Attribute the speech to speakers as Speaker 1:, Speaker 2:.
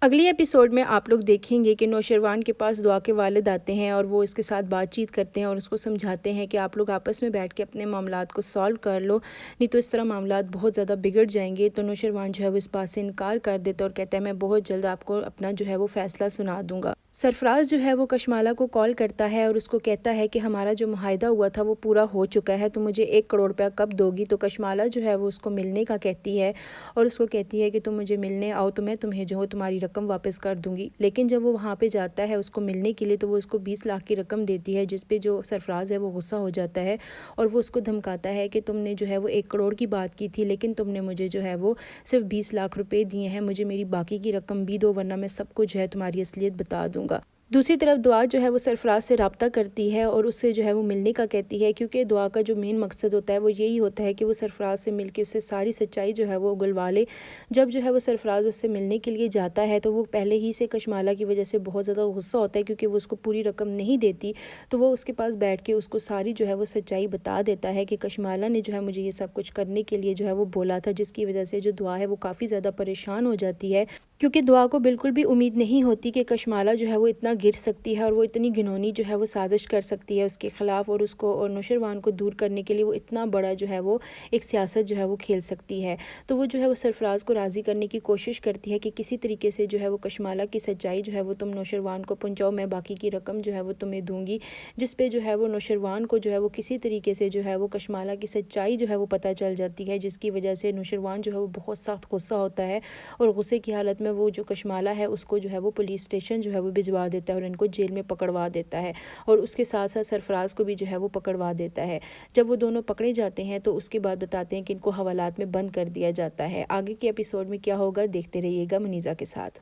Speaker 1: اگلی ایپیسوڈ میں آپ لوگ دیکھیں گے کہ نوشروان کے پاس دعا کے والد آتے ہیں اور وہ اس کے ساتھ بات چیت کرتے ہیں اور اس کو سمجھاتے ہیں کہ آپ لوگ آپس میں بیٹھ کے اپنے معاملات کو سالو کر لو، نہیں تو اس طرح معاملات بہت زیادہ بگڑ جائیں گے۔ تو نوشروان جو ہے وہ اس بات سے انکار کر دیتا ہے اور کہتا ہے میں بہت جلد آپ کو اپنا جو ہے وہ فیصلہ سنا دوں گا۔ سرفراز جو ہے وہ کشمالہ کو کال کرتا ہے اور اس کو کہتا ہے کہ ہمارا جو معاہدہ ہوا تھا وہ پورا ہو چکا ہے، تو مجھے 1 کروڑ روپیہ کب دو گی؟ تو کشمالہ جو ہے وہ اس کو ملنے کا کہتی ہے اور اس کو کہتی ہے کہ تم مجھے ملنے آؤ تو میں تمہیں جو تمہاری رقم واپس کر دوں گی۔ لیکن جب وہ وہاں پہ جاتا ہے اس کو ملنے کے لیے تو وہ اس کو 20 لاکھ کی رقم دیتی ہے، جس پہ جو سرفراز ہے وہ غصہ ہو جاتا ہے اور وہ اس کو دھمکاتا ہے کہ تم نے جو ہے وہ 1 کروڑ کی بات کی تھی لیکن تم نے مجھے جو ہے وہ صرف 20 لاکھ روپے دیے ہیں، مجھے میری باقی کی رقم بھی دو ورنہ میں سب کو جو ہے تمہاری اصلیت بتا دوں گا۔ دوسری طرف دعا جو ہے وہ سرفراز سے رابطہ کرتی ہے اور اس سے جو ہے وہ ملنے کا کہتی ہے، کیونکہ دعا کا جو مین مقصد ہوتا ہے وہ یہی ہوتا ہے کہ وہ سرفراز سے مل کے اس سے ساری سچائی جو ہے وہ اگلوا لے۔ جب جو ہے وہ سرفراز اس سے ملنے کے لیے جاتا ہے تو وہ پہلے ہی سے کشمالہ کی وجہ سے بہت زیادہ غصہ ہوتا ہے، کیونکہ وہ اس کو پوری رقم نہیں دیتی، تو وہ اس کے پاس بیٹھ کے اس کو ساری جو ہے وہ سچائی بتا دیتا ہے کہ کشمالہ نے جو ہے مجھے یہ سب کچھ کرنے کے لیے جو ہے وہ بولا تھا، جس کی وجہ سے جو دعا ہے وہ کافی زیادہ پریشان ہو جاتی ہے، کیونکہ دعا کو بالکل بھی امید نہیں ہوتی کہ کشمالہ جو ہے وہ اتنا گر سکتی ہے اور وہ اتنی گھنونی جو ہے وہ سازش کر سکتی ہے اس کے خلاف، اور اس کو اور نوشروان کو دور کرنے کے لیے وہ اتنا بڑا جو ہے وہ ایک سیاست جو ہے وہ کھیل سکتی ہے۔ تو وہ جو ہے وہ سرفراز کو راضی کرنے کی کوشش کرتی ہے کہ کسی طریقے سے جو ہے وہ کشمالہ کی سچائی جو ہے وہ تم نوشروان کو پہنچاؤ، میں باقی کی رقم جو ہے وہ تمہیں دوں گی، جس پہ جو ہے وہ نوشروان کو جو ہے وہ کسی طریقے سے جو ہے وہ کشمالہ کی سچائی جو ہے وہ پتہ چل جاتی ہے، جس کی وجہ سے نوشروان جو ہے وہ بہت سخت غصہ ہوتا ہے اور غصے کی حالت میں وہ جو کشمالہ ہے اس کو جو ہے وہ پولیس اسٹیشن جو ہے وہ بھجوا دیتا ہے اور ان کو جیل میں پکڑوا دیتا ہے، اور اس کے ساتھ ساتھ سرفراز کو بھی جو ہے وہ پکڑوا دیتا ہے۔ جب وہ دونوں پکڑے جاتے ہیں تو اس کے بعد بتاتے ہیں کہ ان کو حوالات میں بند کر دیا جاتا ہے۔ آگے کے ایپیسوڈ میں کیا ہوگا دیکھتے رہیے گا منیزہ کے ساتھ۔